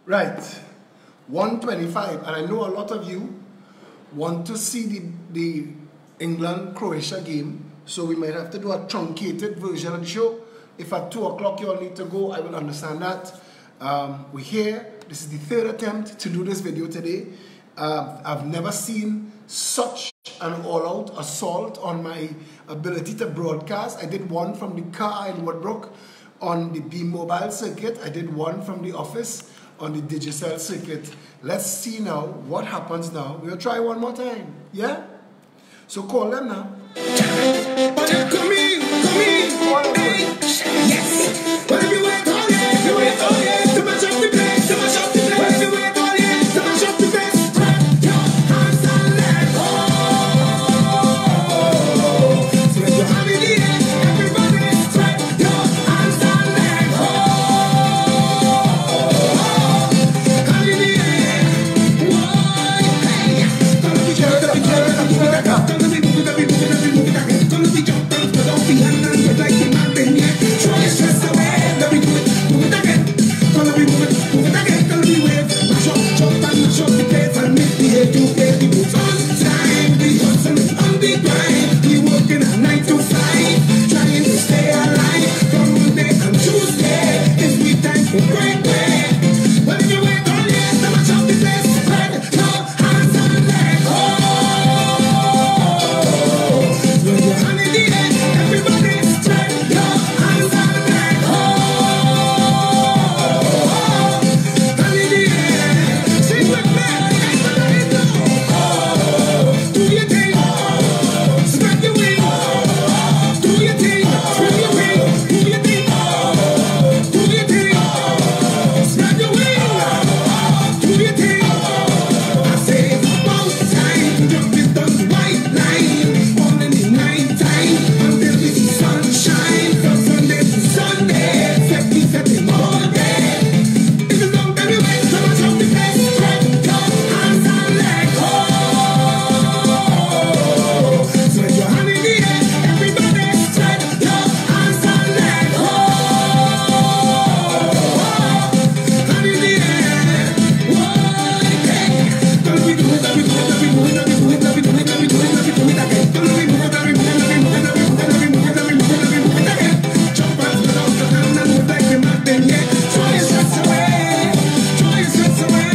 Right, 125, and I know a lot of you want to see the England-Croatia game, so we might have to do a truncated version of the show. If at 2 o'clock you all need to go, I will understand that. We're here. This is the third attempt to do this video today. I've never seen such an all-out assault on my ability to broadcast. I did one from the car in Woodbrook on the B-Mobile circuit. I did one from the office on the Digicel circuit. Let's see now what happens now. We'll try one more time. Yeah? So call them now. Come in. Hey. Yes. But if you wait all year, you wait all year to match up the place, to match up the place. But if you wait all year to match up the place, spread your hands and let go. Spread your hand in the air, everybody. Spread your hands and let go. Hand in the air, whoa, hey. Gonna be jerk, gonna be jerk, gonna be jerk, gonna be move it, gonna be move it, gonna be move it again. Gonna be jump, but don't be hand and get like the man been yet. Throw your stress away, let me do it again. Gonna be move it again, gonna be wave. Mash up, jump and mash up the place and make the head to play the moves on time. We hustling on the grind, we working a 9 to 5, trying to stay alive. From Monday and Tuesday, it's we time for break. But if you wait all year, to match up the place, spread your hands and let go. Spread your hand in the air, everybody. Spread your hands and let go. Hand in the air, sing with me, everybody know. Do your thing, spread your wings. Do your thing, spread your wings. Do your thing, do your thing, spread your wings. Do your thing. I say it's about time to jump it on the white line, on in the night time until we see sunshine. From Sunday to Sunday, setting all day. If you don't get me wait, so much of the place, spread your hands and let go. Spread your hand in the air, everybody. Spread your hands and let go. Hand in the air, whoa, hey. Gonna be do it, let me do it, let me do it, let me do it, let me do it, let me do it, let me do it again. Gonna be move it, let me move it, let me move it, let me move it, let me move it, let me move it, let me move it again. Jump and spin out the hand and move like the man been yet. Throw your stress away, throw your stress away.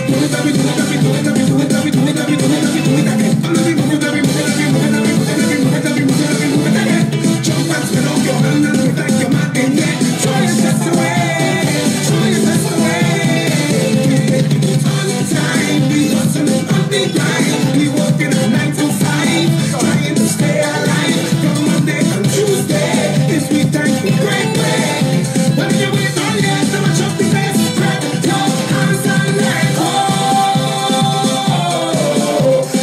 Do it, let me do it, let me do it, let me do it, let me do it, let me do it, let me do it again. Gonna be move it, let me move it, let me move it, let me move it, let me move it, let me move it, let me move it again. Jump and spin out your hand and move like the man been yet. Throw your stress away, throw your stress away. We make it on time, we hustling on the grind, we working a 9 to 5, trying to stay alive. From Monday and Tuesday, it's we time for break. When you wait all year to match up the place, spread your hands and let go.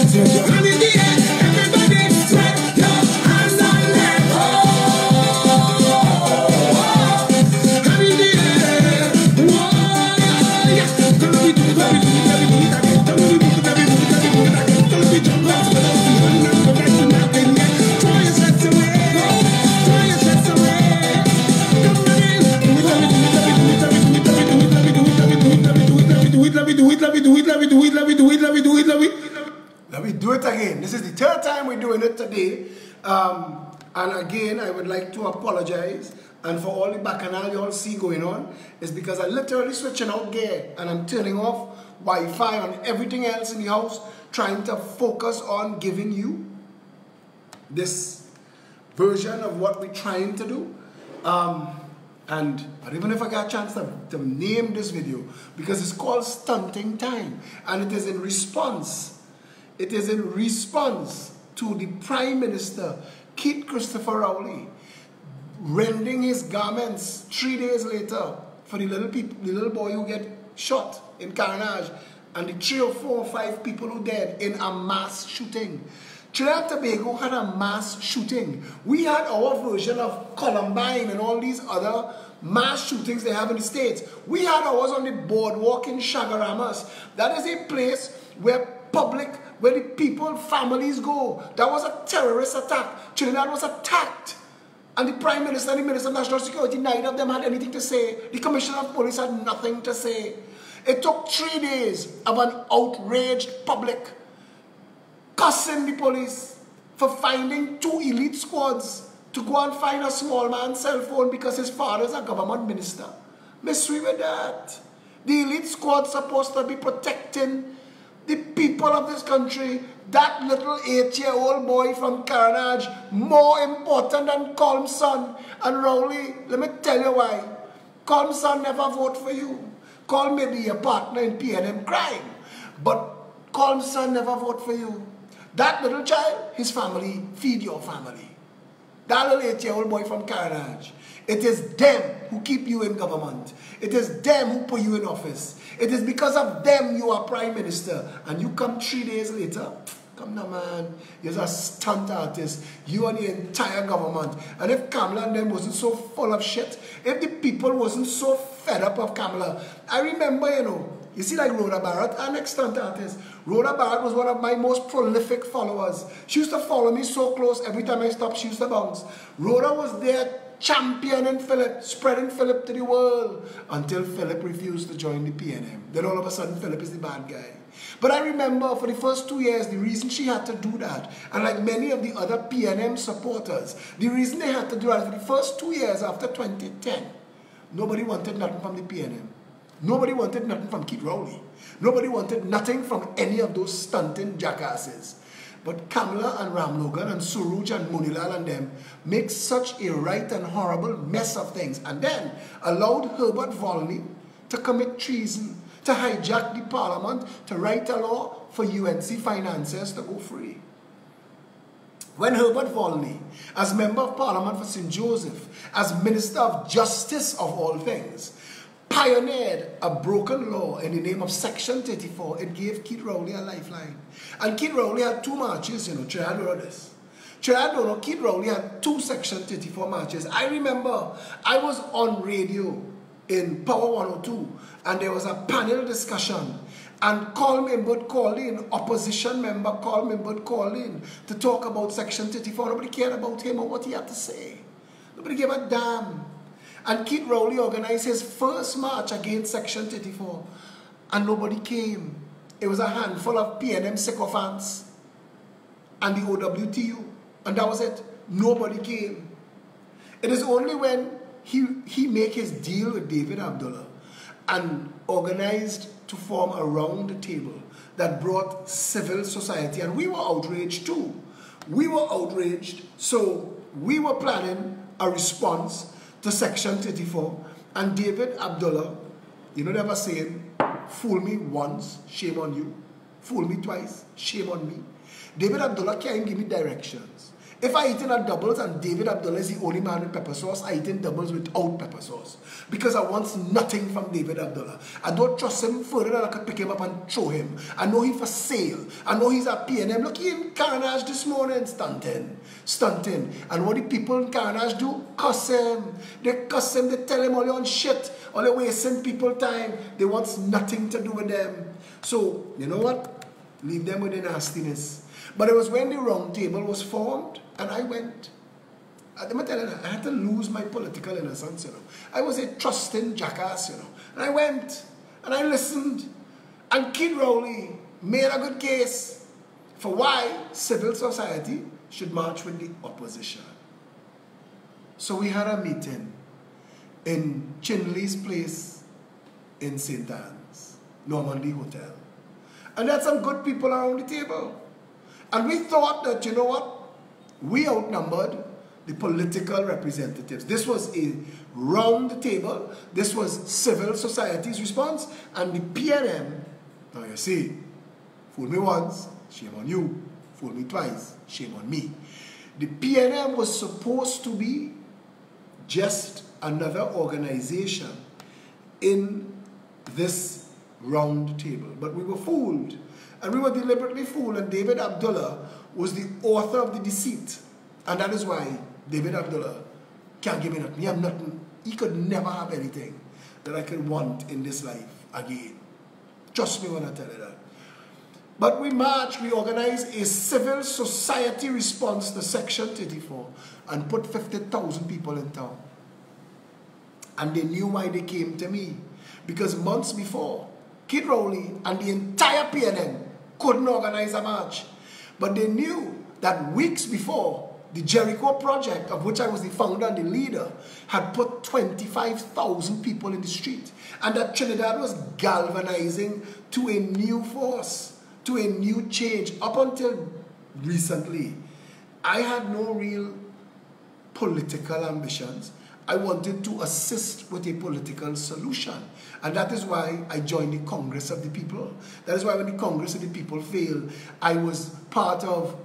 Spread your hand in the air, everybody. Spread your hands and let go. Hand in the air, whoa, yeah. Gonna be do it, let me do it, let me do it again. Gonna be move it, let me move it, let me move it again. Gonna be jump out, but don't be hand and go back to nothing yet. Throw your stress away, throw your stress away. Come on in, do it, let me do it, let me do it, let me do it, let me do it, let me do it, let me do it, let me do it, let me do it, let me do it, let me do it, let me do it, let me do it, let me do it, let me. Let me do it again. This is the third time we're doing it today. And again, I would like to apologize. And for all the bacchanal you all see going on, is because I'm literally switching out gear and I'm turning off Wi-Fi and everything else in the house, trying to focus on giving you this version of what we're trying to do. But even if I got a chance to name this video, because it's called Stunting Time, and it is in response. It is in response to the Prime Minister, Keith Christopher Rowley, rending his garments 3 days later for the little boy who get shot in carnage, and the 3 or 4 or 5 people who died in a mass shooting. Trinidad and Tobago had a mass shooting. We had our version of Columbine and all these other mass shootings they have in the States. We had ours on the boardwalk in Chagaramas. That is a place where the people, families go. That was a terrorist attack. Trinidad was attacked And the Prime Minister and the Minister of National Security, neither of them had anything to say. The Commissioner of Police had nothing to say. It took 3 days of an outraged public cussing the police for finding 2 elite squads to go and find a small man's cell phone because his father is a government minister. Miss we with that. The elite squad supposed to be protecting the people of this country. That little 8-year-old boy from Carnage, more important than Colmson and Rowley. Let me tell you why. Colmson never vote for you. Col may be your partner in PNM crime, but Colmson never vote for you. That little child, his family, feed your family. That little 8-year-old boy from Carnage. It is them who keep you in government. It is them who put you in office. It is because of them you are Prime Minister. And you come 3 days later, come now man, you're a stunt artist. You and the entire government. And if Kamala and them wasn't so full of shit, if the people wasn't so fed up of Kamala, I remember, you see like Rhoda Barrett, an ex-stunt artist. Rhoda Barrett was one of my most prolific followers. She used to follow me so close, every time I stopped, she used to bounce. Rhoda was there championing Philip, spreading Philip to the world, until Philip refused to join the PNM. Then all of a sudden, Philip is the bad guy. But I remember for the first 2 years, the reason she had to do that, and like many of the other PNM supporters, the reason they had to do that for the first 2 years after 2010, nobody wanted nothing from the PNM. Nobody wanted nothing from Keith Rowley. Nobody wanted nothing from any of those stunting jackasses. But Kamala and Ram Logan and Suruj and Munilal and them make such a right and horrible mess of things, and then allowed Herbert Volney to commit treason, to hijack the parliament, to write a law for UNC financiers to go free. When Herbert Volney, as Member of Parliament for St. Joseph, as Minister of Justice of all things, pioneered a broken law in the name of Section 34, it gave Keith Rowley a lifeline. And Keith Rowley had 2 marches, Trinidad know this. Trinidad know, Keith Rowley had 2 Section 34 marches. I remember I was on radio in Power 102, and there was a panel discussion, and Carl Mimbert called in, opposition member Carl Mimbert called in to talk about Section 34. Nobody cared about him or what he had to say. Nobody gave a damn. And Keith Rowley organized his first march against Section 34, and nobody came. It was a handful of PNM sycophants and the OWTU, and that was it. Nobody came. It is only when he made his deal with David Abdullah and organized to form a round table that brought civil society, and we were outraged too. We were outraged, so we were planning a response to Section 34, and David Abdullah, they have saying, fool me once, shame on you. Fool me twice, shame on me. David Abdullah can't give me directions. If I eat in a doubles and David Abdullah is the only man with pepper sauce, I eat in doubles without pepper sauce. Because I want nothing from David Abdullah. I don't trust him further than I could pick him up and throw him. I know he's for sale. I know he's at PNM. Look, he in Carnage this morning, stunting. And what the people in Carnage do? Cuss him. They cuss him. They tell him all on shit. All they're wasting people time. They want nothing to do with them. So, you know what? Leave them with the nastiness. But it was when the round table was formed, and I went. I'm telling you, I had to lose my political innocence, I was a trusting jackass, And I went, and I listened, and Keith Rowley made a good case for why civil society should march with the opposition. So we had a meeting in Chinley's place in St. Anne's, Normandy Hotel. And there had some good people around the table. And we thought that, you know what? We outnumbered the political representatives. This was a round table. This was civil society's response. And the PNM, now you see, fool me once, shame on you. Fool me twice, shame on me. The PNM was supposed to be just another organization in this round table. But we were fooled. And we were deliberately fooled. And David Abdullah was the author of the deceit. And that is why David Abdullah can't give me nothing. He have nothing. He could never have anything that I could want in this life again. Trust me when I tell you that. But we marched, we organized a civil society response to Section 34 and put 50,000 people in town. And they knew why they came to me. Because months before, Kid Rowley and the entire PNM couldn't organize a march. But they knew that weeks before, the Jericho Project, of which I was the founder and the leader, had put 25,000 people in the street. And that Trinidad was galvanizing to a new force, to a new change. Up until recently, I had no real political ambitions. I wanted to assist with a political solution. And that is why I joined the Congress of the People. That is why when the Congress of the People failed, I was part of,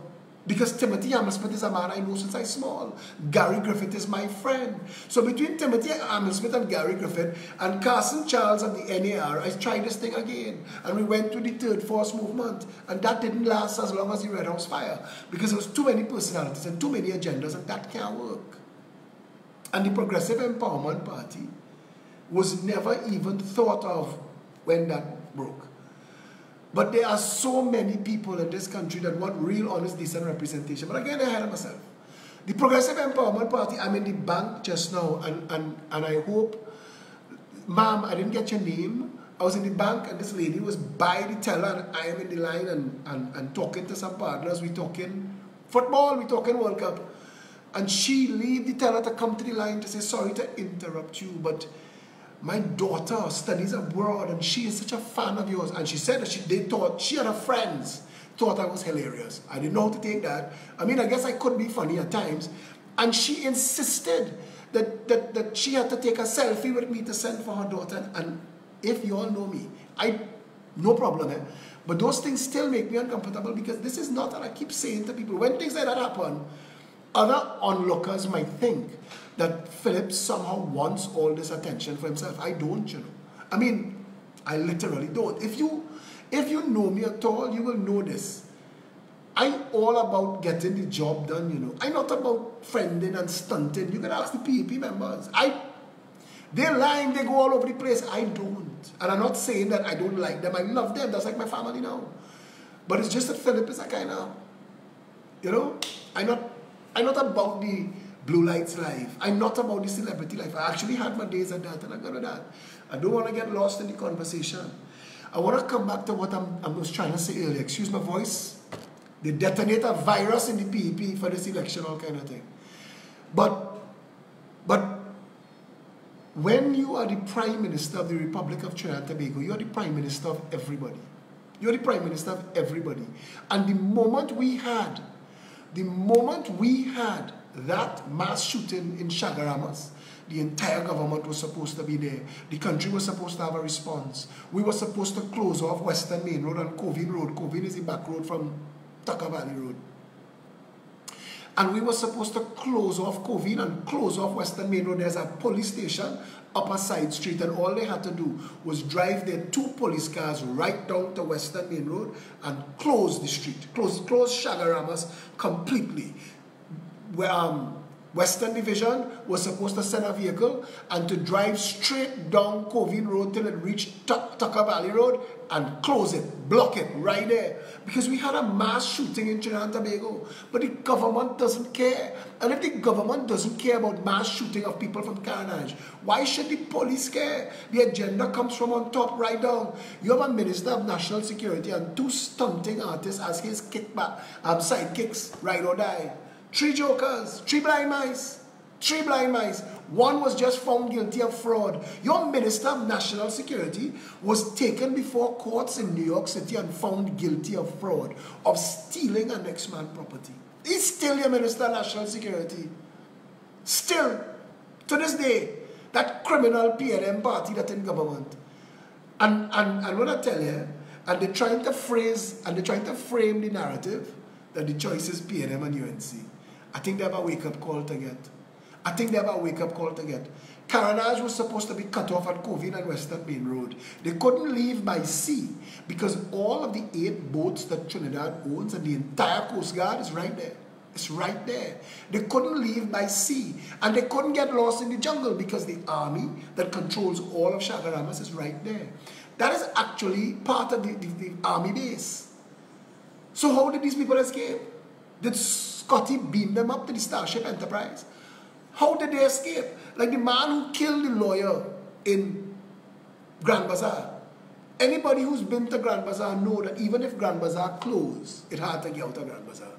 because Timothy Hammersmith is a man I know since I was small. Gary Griffith is my friend. So between Timothy Hammersmith and Gary Griffith and Carson Charles and the NAR, I tried this thing again. And we went to the Third Force movement. And that didn't last as long as the Red House fire. Because there was too many personalities and too many agendas, and that can't work. And the Progressive Empowerment Party was never even thought of when that broke. But there are so many people in this country that want real, honest, decent representation. But again, I had myself. The Progressive Empowerment Party, I'm in the bank just now, and I hope, ma'am, I didn't get your name. I was in the bank, and this lady was by the teller, and I am in the line and talking to some partners. We're talking football, we're talking World Cup. And she leave the teller to come to the line to say, sorry to interrupt you, but my daughter studies abroad and she is such a fan of yours. And she said that she had her friends thought I was hilarious. I didn't know how to take that. I mean, I guess I could be funny at times. And she insisted that she had to take a selfie with me to send for her daughter. And if you all know me, no problem. But those things still make me uncomfortable, because this is not, and I keep saying to people, when things like that happen, other onlookers might think that Philip somehow wants all this attention for himself. I don't, you know. I mean, I literally don't. If you know me at all, you will know this. I'm all about getting the job done, you know. I'm not about friending and stunting. You can ask the PEP members. They're lying, they go all over the place. I don't. And I'm not saying that I don't like them. I love them. That's like my family now. But it's just that Philip is a kind of, you know, I'm not about the blue lights life. I'm not about the celebrity life. I actually had my days at that, and I got to that. I don't want to get lost in the conversation. I want to come back to what I was trying to say earlier. Excuse my voice. They detonate a virus in the PEP for this election, all kind of thing. But when you are the Prime Minister of the Republic of Trinidad and Tobago, you are the Prime Minister of everybody. You're the Prime Minister of everybody. And the moment we had that mass shooting in Chagaramas, the entire government was supposed to be there. The country was supposed to have a response. We were supposed to close off Western Main Road and Covin Road. Covin is the back road from Tucker Valley Road. And we were supposed to close off Covin and close off Western Main Road. There's a police station up a side street, and all they had to do was drive their 2 police cars right down to Western Main Road and close the street, close Chagaramas completely. Western Division was supposed to send a vehicle and to drive straight down Covin Road till it reached Tucker Valley Road and close it, block it right there. Because we had a mass shooting in Trinidad and Tobago. But the government doesn't care. And if the government doesn't care about mass shooting of people from Carnage, why should the police care? The agenda comes from on top right down. You have a Minister of National Security and 2 stunting artists as his sidekicks, ride or die. 3 jokers, 3 blind mice, 3 blind mice. One was just found guilty of fraud. Your Minister of National Security was taken before courts in New York City and found guilty of fraud, of stealing a next man's property. He's still your Minister of National Security. Still, to this day, that criminal PNM party that's in government. And what I tell you, and they're trying to frame the narrative that the choice is PNM and UNC. I think they have a wake-up call to get. Carnage was supposed to be cut off at Covin and Western Main Road. They couldn't leave by sea because all of the 8 boats that Trinidad owns and the entire Coast Guard is right there. It's right there. They couldn't leave by sea. And they couldn't get lost in the jungle because the army that controls all of Chagaramas is right there. That is actually part of the army base. So how did these people escape? Did Scotty beam them up to the Starship Enterprise? How did they escape? Like the man who killed the lawyer in Grand Bazaar. Anybody who's been to Grand Bazaar know that even if Grand Bazaar closed, it's hard to get out of Grand Bazaar.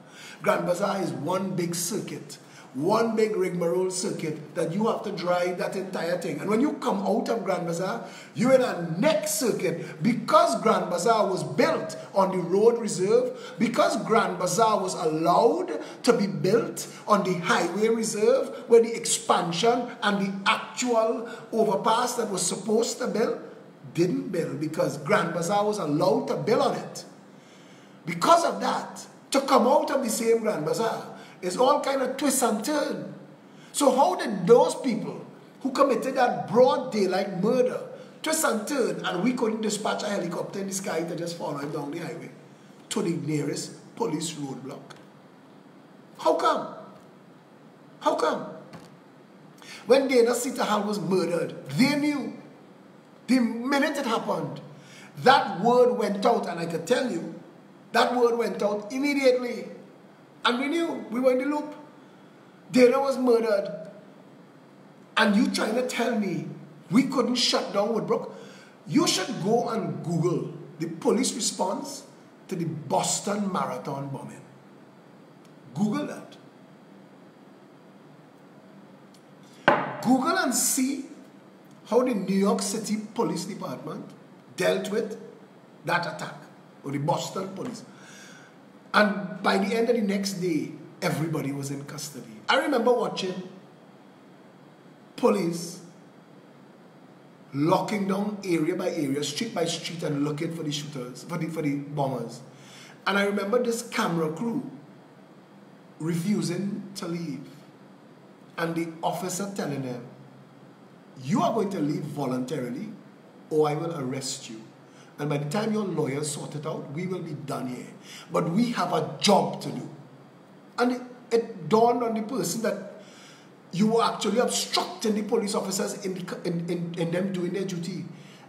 Grand Bazaar is one big circuit, one big rigmarole circuit that you have to drive that entire thing. And when you come out of Grand Bazaar, you're in a next circuit. Because Grand Bazaar was built on the road reserve, because Grand Bazaar was allowed to be built on the highway reserve, where the expansion and the actual overpass that was supposed to build didn't build, because Grand Bazaar was allowed to build on it. Because of that, to come out of the same Grand Bazaar is all kind of twist and turn. So how did those people who committed that broad daylight murder twist and turn, and we couldn't dispatch a helicopter in the sky to just follow him down the highway to the nearest police roadblock? How come? How come? When Dana Sitahal was murdered, they knew. The minute it happened, that word went out, and I can tell you, that word went out immediately. And we knew, we were in the loop. Dana was murdered. And you trying to tell me we couldn't shut down Woodbrook? You should go and Google the police response to the Boston Marathon bombing. Google that. Google and see how the New York City Police Department dealt with that attack, or the Boston police. And by the end of the next day, everybody was in custody. I remember watching police locking down area by area, street by street, and looking for the shooters, for the bombers. And I remember this camera crew refusing to leave. And the officer telling them, you are going to leave voluntarily, or I will arrest you. And by the time your lawyers sort it out, we will be done here. But we have a job to do. And it dawned on the person that you were actually obstructing the police officers in them doing their duty.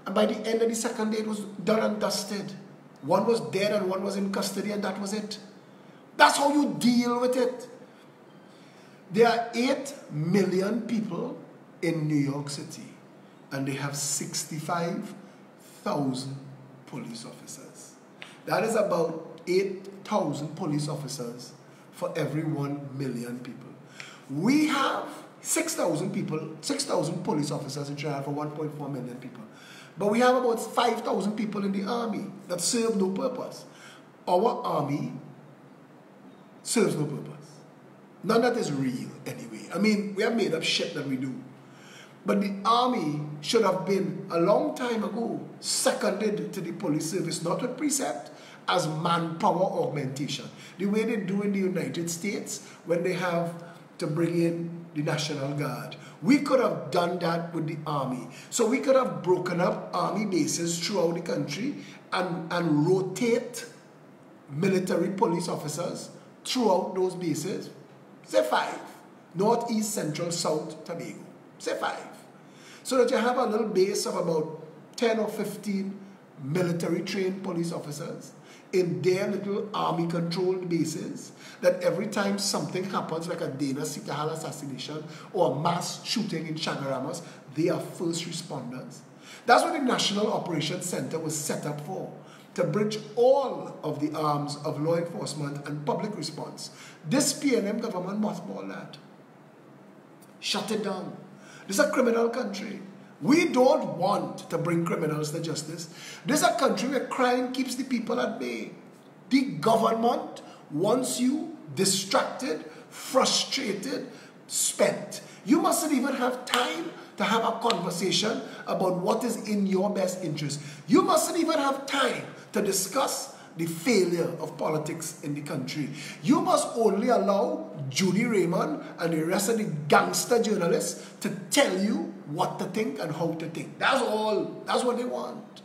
And by the end of the second day, it was done and dusted. One was dead and one was in custody, and that was it. That's how you deal with it. There are 8 million people in New York City, and they have 65,000 police officers. That is about 8,000 police officers for every 1 million people. We have 6,000 people, 6,000 police officers in Trinidad for 1.4 million people. But we have about 5,000 people in the army that serve no purpose. Our army serves no purpose. None that is real anyway. I mean, we have made up shit that we do. But the army should have been, a long time ago, seconded to the police service, not with precept, as manpower augmentation. The way they do in the United States when they have to bring in the National Guard. We could have done that with the army. So we could have broken up army bases throughout the country and rotate military police officers throughout those bases. Say 5. North, East, Central, South, Tobago. Say 5. So that you have a little base of about 10 or 15 military trained police officers in their little army controlled bases, that every time something happens like a Dana Sitahal assassination or a mass shooting in Chagaramas, they are first responders. That's what the National Operations Center was set up for, to bridge all of the arms of law enforcement and public response. This PNM government mothballed that. Shut it down. This is a criminal country. We don't want to bring criminals to justice. This is a country where crime keeps the people at bay. The government wants you distracted, frustrated, spent. You mustn't even have time to have a conversation about what is in your best interest. You mustn't even have time to discuss the failure of politics in the country. You must only allow Judy Raymond and the rest of the gangster journalists to tell you what to think and how to think. That's all. That's what they want.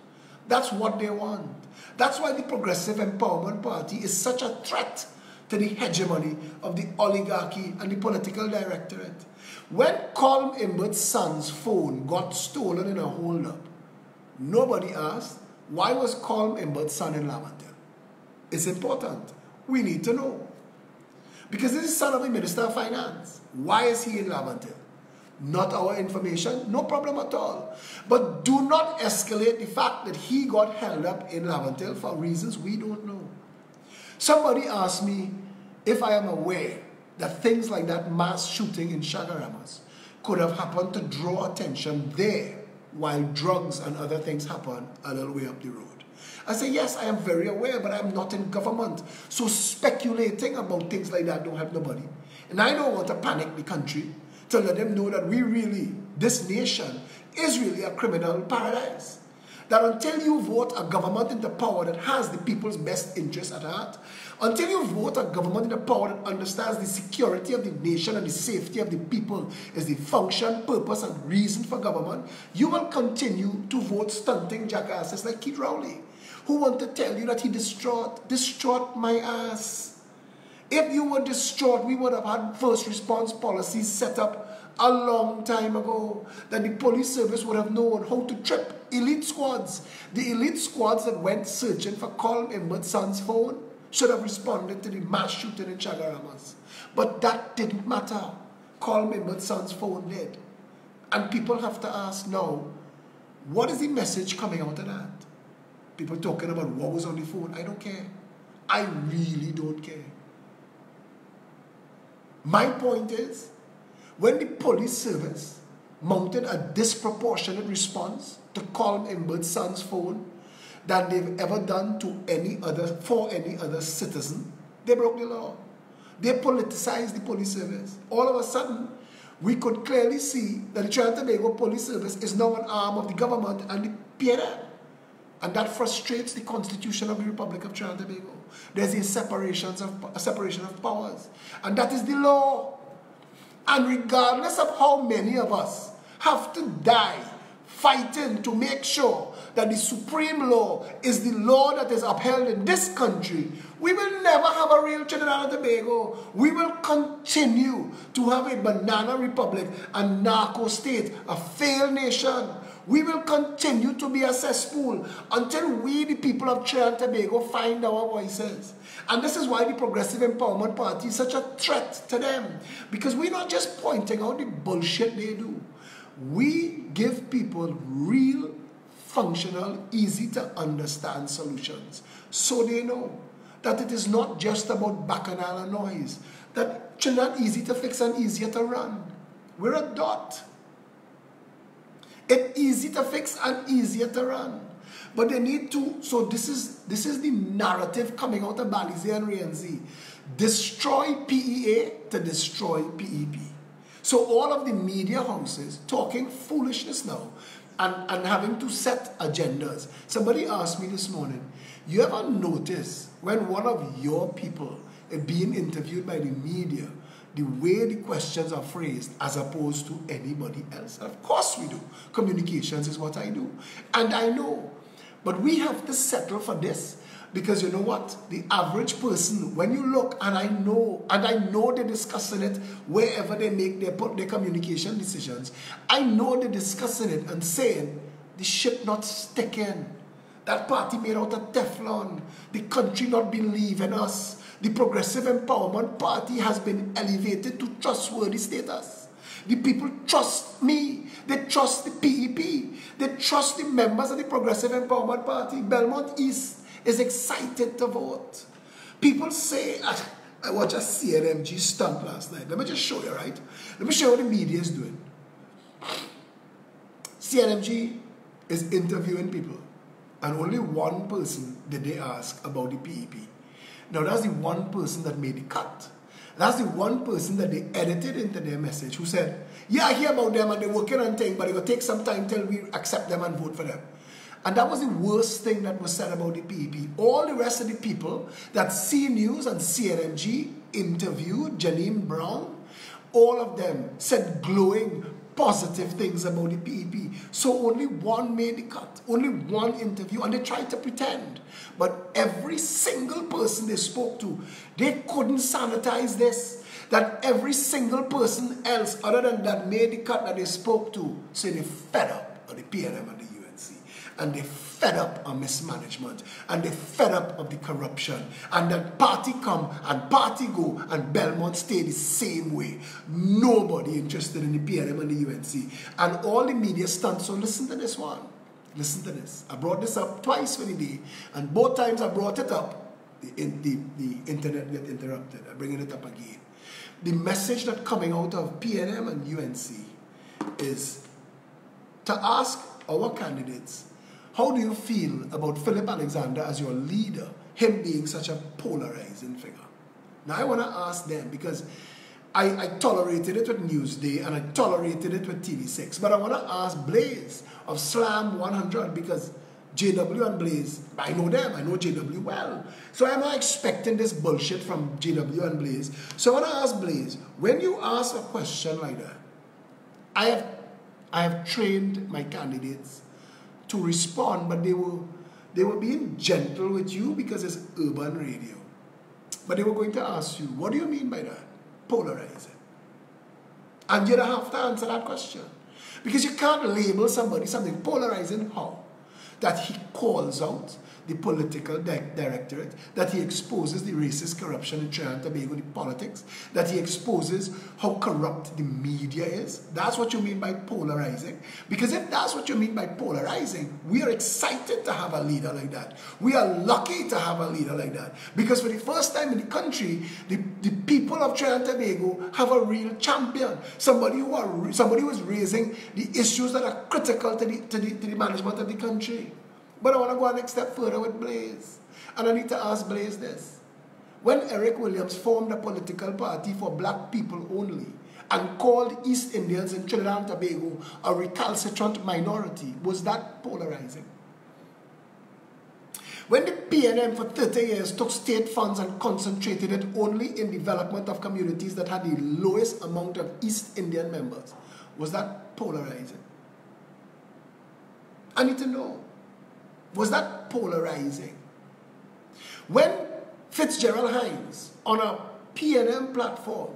That's what they want. That's why the Progressive Empowerment Party is such a threat to the hegemony of the oligarchy and the political directorate. When Colm Imbert's son's phone got stolen in a hold-up, nobody asked, why was Colm Imbert's son in Laventille? is important. We need to know. Because this is son of the Minister of Finance. Why is he in Laventille? Not our information, no problem at all. But do not escalate the fact that he got held up in Laventille for reasons we don't know. Somebody asked me if I am aware that things like that mass shooting in Chagaramas could have happened to draw attention there while drugs and other things happen a little way up the road. I say, yes, I am very aware, but I'm not in government. So speculating about things like that don't help nobody. And I don't want to panic the country to let them know that we really, this nation, is really a criminal paradise. That until you vote a government into power that has the people's best interests at heart, until you vote a government into power that understands the security of the nation and the safety of the people is the function, purpose, and reason for government, you will continue to vote stunting jackasses like Keith Rowley, who want to tell you that he distraught my ass. If you were distraught, we would have had first response policies set up a long time ago, that the police service would have known how to trip elite squads. The elite squads that went searching for Colm Imbert's son's phone should have responded to the mass shooting in Chagaramas. But that didn't matter. Colm Imbert's son's phone did. And people have to ask now, what is the message coming out of that? People talking about what was on the phone. I don't care. I really don't care. My point is, when the police service mounted a disproportionate response to Colm Imbert's son's phone than they've ever done to for any other citizen, they broke the law. They politicized the police service. All of a sudden, we could clearly see that the Trinidad and Tobago Police Service is now an arm of the government and the PNM. And that frustrates the Constitution of the Republic of Trinidad and Tobago. There's a separation of powers. And that is the law. And regardless of how many of us have to die fighting to make sure that the supreme law is the law that is upheld in this country, we will never have a real Trinidad and Tobago. We will continue to have a banana republic, a narco state, a failed nation. We will continue to be a cesspool until we, the people of Trinidad and Tobago, find our voices. And this is why the Progressive Empowerment Party is such a threat to them. Because we're not just pointing out the bullshit they do. We give people real, functional, easy to understand solutions. So they know that it is not just about bacchanal noise. That Trinidad easy to fix and easier to run. We're a dot. It's easy to fix and easier to run. But they need to, so this is the narrative coming out of Balize and Rienzi. Destroy PEA to destroy PEP. So all of the media houses talking foolishness now and having to set agendas. Somebody asked me this morning, you ever notice when one of your people is being interviewed by the media, the way the questions are phrased as opposed to anybody else? And of course we do. Communications is what I do. And I know. But we have to settle for this, because you know what? The average person, when you look, and I know they're discussing it wherever they put their communication decisions, I know they're discussing it and saying, the shit not sticking. That party made out of Teflon. The country not believe in us. The Progressive Empowerment Party has been elevated to trustworthy status. The people trust me. They trust the PEP. They trust the members of the Progressive Empowerment Party. Belmont East is excited to vote. People say, I watched a CNMG stunt last night. Let me just show you, right? Let me show you what the media is doing. CNMG is interviewing people, and only one person did they ask about the PEP. Now that's the one person that made the cut. That's the one person that they edited into their message, who said, yeah, I hear about them and they're working on things, but it will take some time till we accept them and vote for them. And that was the worst thing that was said about the PEP. All the rest of the people that C News and CNMG interviewed, Janine Brown, all of them said glowing, positive things about the PEP. So only one made the cut, only one interview, and they tried to pretend. But every single person they spoke to, they couldn't sanitize this. That every single person else other than that made the cut that they spoke to said they fed up of the PNM and the UNC. and they're fed up of mismanagement, and they're fed up of the corruption, and that party come and party go, and Belmont stay the same way. Nobody interested in the PNM and the UNC, and all the media stunts. So listen to this one. Listen to this. I brought this up twice for the day, and both times I brought it up, the internet get interrupted. I'm bringing it up again. The message that coming out of PNM and UNC is to ask our candidates, how do you feel about Philip Alexander as your leader, him being such a polarizing figure? Now I want to ask them, because I tolerated it with Newsday and I tolerated it with TV6, but I want to ask Blaze of Slam 100, because JW and Blaze, I know them, I know JW well. So I'm not expecting this bullshit from JW and Blaze. So I want to ask Blaze, when you ask a question like that, I have trained my candidates to respond, but they were being gentle with you because it's urban radio. But they were going to ask you, what do you mean by that? Polarizing. And you don't have to answer that question. Because you can't label somebody something polarizing. How? That he calls out the political directorate, that he exposes the racist corruption in Trinidad and Tobago, the politics, that he exposes how corrupt the media is. That's what you mean by polarizing. Because if that's what you mean by polarizing, we are excited to have a leader like that. We are lucky to have a leader like that. Because for the first time in the country, the people of Trinidad and Tobago have a real champion. Somebody who is raising the issues that are critical to the management of the country. But I want to go a next step further with Blaze. And I need to ask Blaze this. When Eric Williams formed a political party for black people only and called East Indians in Trinidad and Tobago a recalcitrant minority, was that polarizing? When the PNM for 30 years took state funds and concentrated it only in development of communities that had the lowest amount of East Indian members, was that polarizing? I need to know. Was that polarizing? When Fitzgerald Hines on a PNM platform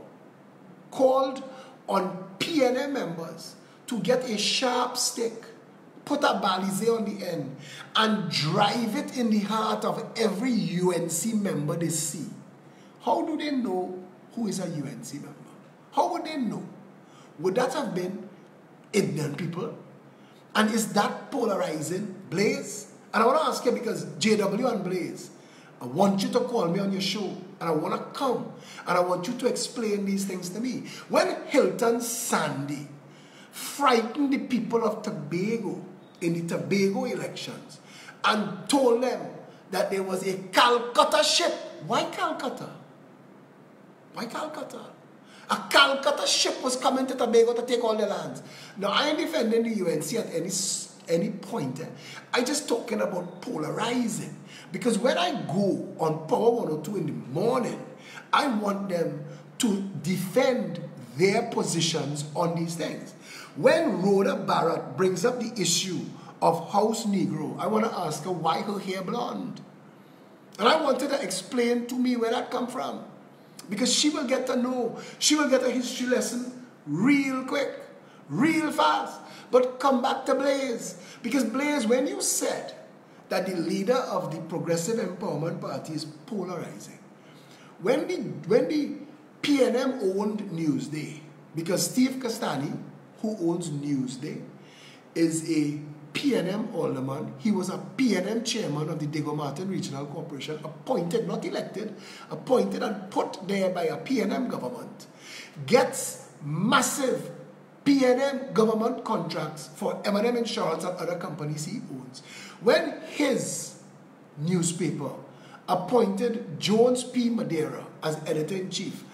called on PNM members to get a sharp stick, put a balize on the end, and drive it in the heart of every UNC member they see, how do they know who is a UNC member? How would they know? Would that have been Indian people? And is that polarizing, Blaze? And I want to ask you, because JW and Blaze, I want you to call me on your show, and I want to come, and I want you to explain these things to me. When Hilton Sandy frightened the people of Tobago in the Tobago elections and told them that there was a Calcutta ship. Why Calcutta? Why Calcutta? A Calcutta ship was coming to Tobago to take all the lands. Now, I ain't defending the UNC at any point. I'm just talking about polarizing. Because when I go on Power 102 in the morning, I want them to defend their positions on these things. When Rhoda Barrett brings up the issue of House Negro, I want to ask her why her hair blonde. And I wanted to explain to me where that come from. Because she will get to know, she will get a history lesson real quick, real fast. But come back to Blaze. Because Blaze, when you said that the leader of the Progressive Empowerment Party is polarizing, when the PNM owned Newsday, because Steve Castani, who owns Newsday, is a PNM alderman. He was a PNM chairman of the Diego Martin Regional Corporation, appointed, not elected, appointed and put there by a PNM government, gets massive PNM government contracts for M&M Insurance and other companies he owns. When his newspaper appointed Jones P. Madeira as editor-in-chief,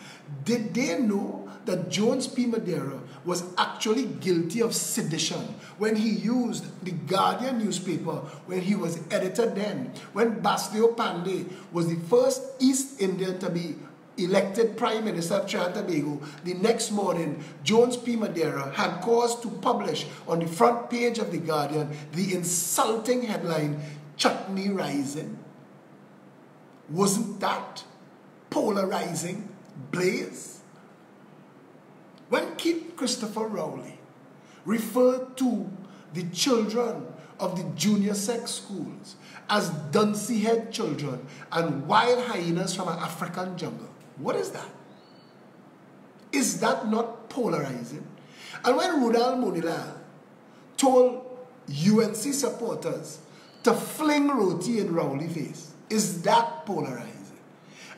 did they know that Jones P. Madeira was actually guilty of sedition when he used the Guardian newspaper when he was editor then? When Bastio Pandey was the first East Indian to be elected Prime Minister of Trinidad and Tobago, the next morning, Jones P. Madeira had cause to publish on the front page of the Guardian the insulting headline, "Chutney Rising." Wasn't that polarizing, Blaze? When Keith Christopher Rowley referred to the children of the junior sex schools as duncy head children and wild hyenas from an African jungle. What is that? Is that not polarizing? And when Rudal Monilal told UNC supporters to fling roti in Rowley face, is that polarizing?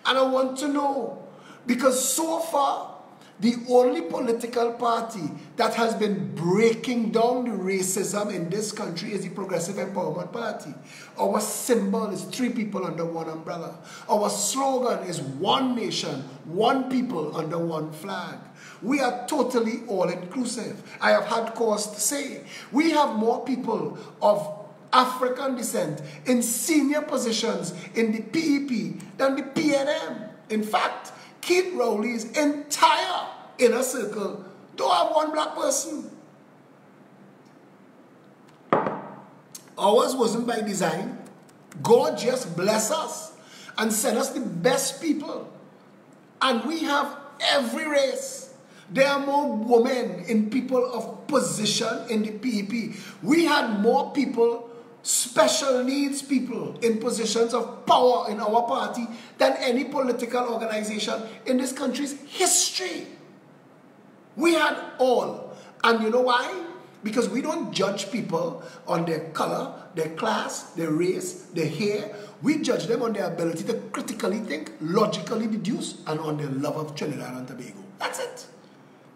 And I want to know, because so far, the only political party that has been breaking down the racism in this country is the Progressive Empowerment Party. Our symbol is 3 people under one umbrella. Our slogan is one nation, one people under one flag. We are totally all-inclusive. I have had cause to say, we have more people of African descent in senior positions in the PEP than the PNM. In fact, Keith Rowley's entire inner circle don't have one black person. Ours wasn't by design. God just bless us and send us the best people. And we have every race. There are more women in people of position in the PEP. We had more people, special needs people in positions of power in our party than any political organization in this country's history. We had all. And you know why? Because we don't judge people on their color, their class, their race, their hair. We judge them on their ability to critically think, logically deduce, and on their love of Trinidad and Tobago. That's it.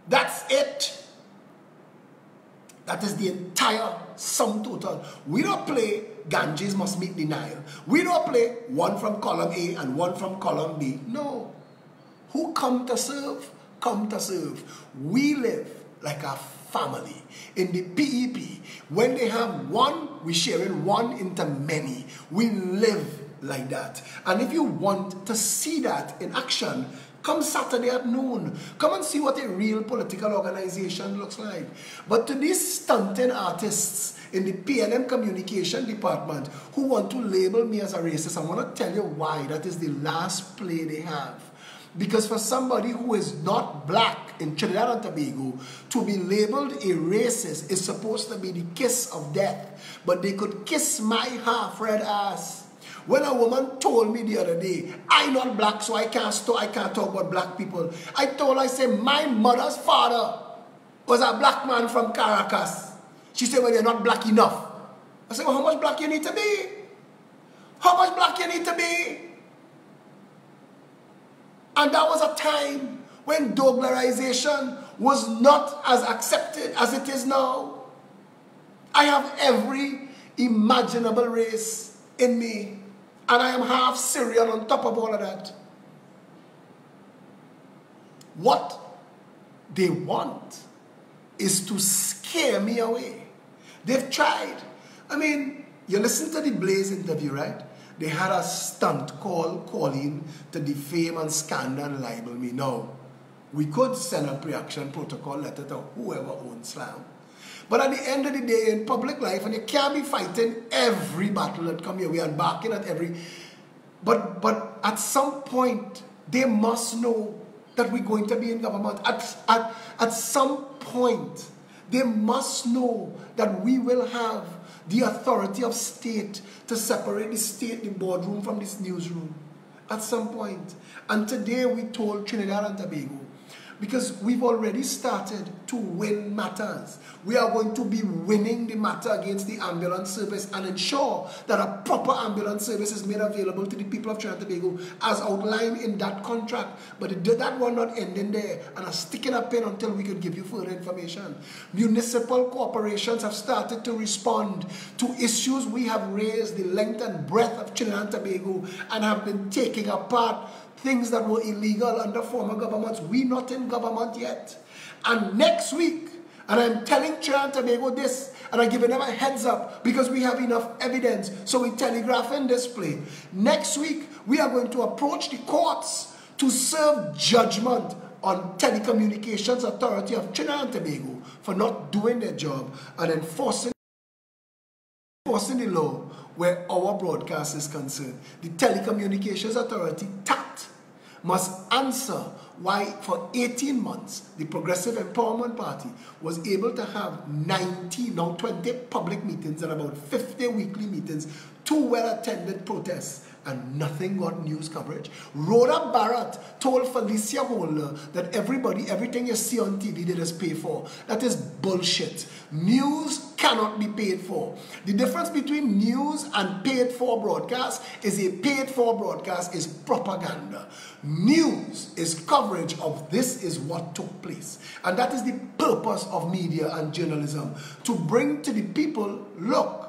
That's it. That is the entire sum total. We don't play Ganges must meet the Nile. We don't play one from column A and one from column B. No. Who come to serve? Come to serve. We live like a family. In the PEP, when they have one, we share in one into many. We live like that. And if you want to see that in action, come Saturday at noon. Come and see what a real political organization looks like. But to these stunting artists in the PNM communication department who want to label me as a racist, I want to tell you why that is the last play they have. Because for somebody who is not black in Trinidad and Tobago, to be labeled a racist is supposed to be the kiss of death. But they could kiss my half-red ass. When a woman told me the other day, I'm not black, so I can't talk about black people. I told her, I said, my mother's father was a black man from Caracas. She said, well, you're not black enough. I said, well, how much black you need to be? How much black you need to be? And that was a time when douglarization was not as accepted as it is now. I have every imaginable race in me. And I am half Syrian on top of all of that. What they want is to scare me away. They've tried. I mean, you listen to the Blaze interview, right? They had a stunt calling to defame and scandal and libel me. No, we could send a pre-action protocol letter to whoever owns slam. But at the end of the day, in public life, and you can't be fighting every battle that come your way and barking at every... But at some point, they must know that we're going to be in government. At some point, they must know that we will have the authority of state to separate the state, the boardroom from this newsroom. At some point. And today we told Trinidad and Tobago, because we've already started to win matters. We are going to be winning the matter against the ambulance service and ensure that a proper ambulance service is made available to the people of Trinidad and Tobago as outlined in that contract. But that one not ending there and a sticking a pin until we could give you further information. Municipal corporations have started to respond to issues we have raised, the length and breadth of Trinidad and Tobago, and have been taking apart things that were illegal under former governments. We're not in government yet. And next week, and I'm telling Trinidad and Tobago this, and I'm giving them a heads up because we have enough evidence, so we telegraph and display. Next week, we are going to approach the courts to serve judgment on Telecommunications Authority of Trinidad and Tobago for not doing their job and enforcing the law where our broadcast is concerned. The Telecommunications Authority, TAT, must answer why for 18 months the Progressive Empowerment Party was able to have 20 public meetings and about 50 weekly meetings, 2 well-attended protests, and nothing got news coverage. Rhoda Barrett told Felicia Holder that everything you see on TV they just pay for. That is bullshit. News cannot be paid for. The difference between news and paid for broadcast is a paid for broadcast is propaganda. News is coverage of this is what took place. And that is the purpose of media and journalism. To bring to the people, look,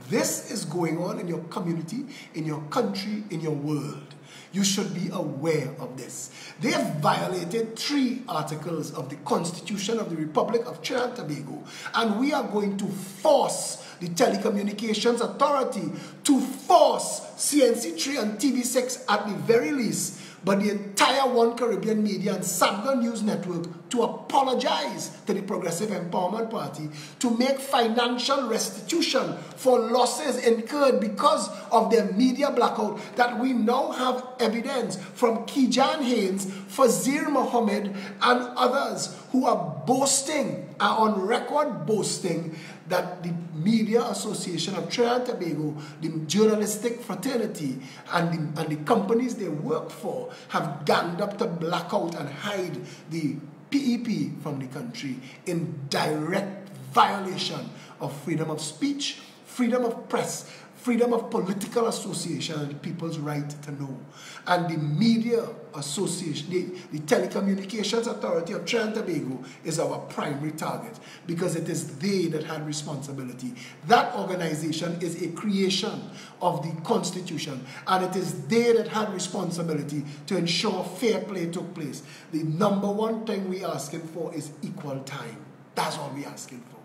this is going on in your community, in your country, in your world. You should be aware of this. They have violated 3 articles of the Constitution of the Republic of Trinidad and Tobago, and we are going to force the Telecommunications Authority to force CNC3 and TV6 at the very least, but the entire One Caribbean Media and Sabga News Network to apologize to the Progressive Empowerment Party, to make financial restitution for losses incurred because of their media blackout, that we now have evidence from Kijan Haynes, Fazir Mohammed, and others who are boasting, are on record boasting, that the Media Association of Trinidad and Tobago, the journalistic fraternity, and the companies they work for have ganged up to black out and hide the PEP from the country in direct violation of freedom of speech, freedom of press, freedom of political association, and people's right to know. And the Media Association, the Telecommunications Authority of Trinidad and Tobago is our primary target because it is they that had responsibility. That organization is a creation of the Constitution, and it is they that had responsibility to ensure fair play took place. The number one thing we are asking for is equal time. That's all we're asking for.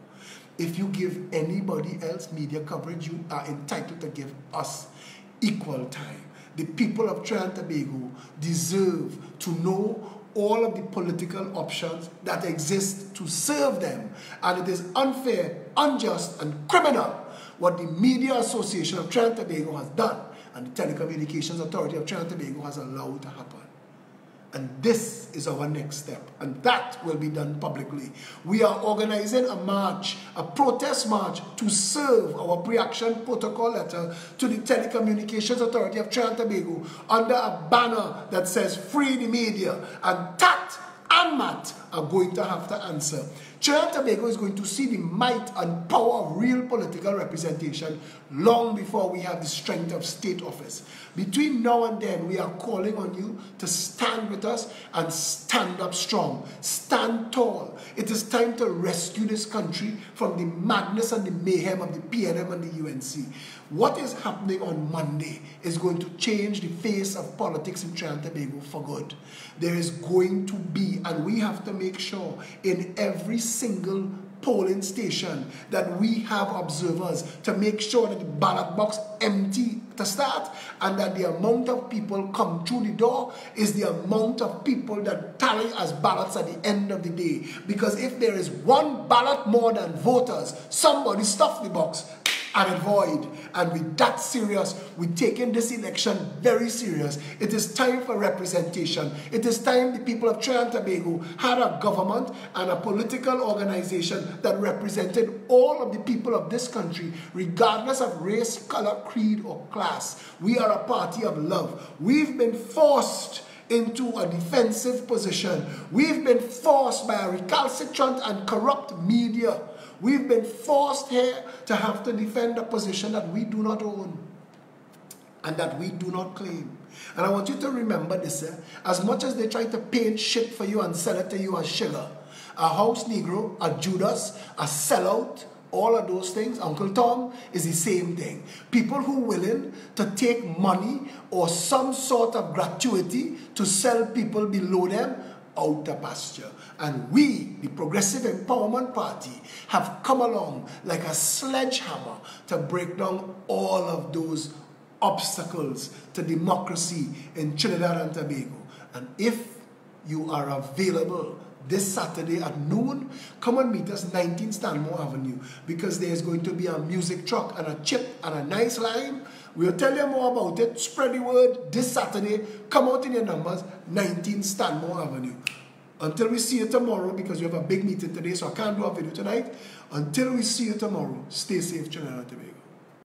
If you give anybody else media coverage, you are entitled to give us equal time. The people of Trinidad and Tobago deserve to know all of the political options that exist to serve them. And it is unfair, unjust, and criminal what the Media Association of Trinidad and Tobago has done and the Telecommunications Authority of Trinidad and Tobago has allowed to happen. And this is our next step, and that will be done publicly. We are organizing a march, a protest march, to serve our pre-action protocol letter to the Telecommunications Authority of Trinidad and Tobago under a banner that says "Free the Media," and Tat and Matt are going to have to answer. Trinidad and Tobago is going to see the might and power of real political representation long before we have the strength of state office. Between now and then, we are calling on you to stand with us and stand up strong. Stand tall. It is time to rescue this country from the madness and the mayhem of the PNM and the UNC. What is happening on Monday is going to change the face of politics in Trinidad and Tobago for good. There is going to be, and we have to make sure in every single polling station that we have observers to make sure that the ballot box empty to start, and that the amount of people come through the door is the amount of people that tally as ballots at the end of the day. Because if there is one ballot more than voters, somebody stuff the box and avoid. And with that serious, we're taking this election very serious. It is time for representation. It is time the people of Trinidad and Tobago had a government and a political organization that represented all of the people of this country, regardless of race, color, creed, or class. We are a party of love. We've been forced into a defensive position. We've been forced by a recalcitrant and corrupt media. We've been forced here to have to defend a position that we do not own and that we do not claim. And I want you to remember this, as much as they try to paint shit for you and sell it to you as sugar, a house Negro, a Judas, a sellout, all of those things, Uncle Tom, is the same thing. People who are willing to take money or some sort of gratuity to sell people below them out of pasture. And we, the Progressive Empowerment Party, have come along like a sledgehammer to break down all of those obstacles to democracy in Trinidad and Tobago. And if you are available this Saturday at noon, come and meet us 19 Stanmore Avenue, because there's going to be a music truck and a chip and a nice lime We'll tell you more about it. Spread the word this Saturday. Come out in your numbers. 19 Stanmore Avenue. Until we see you tomorrow, because we have a big meeting today, so I can't do a video tonight. Until we see you tomorrow, stay safe, Trinidad and Tobago.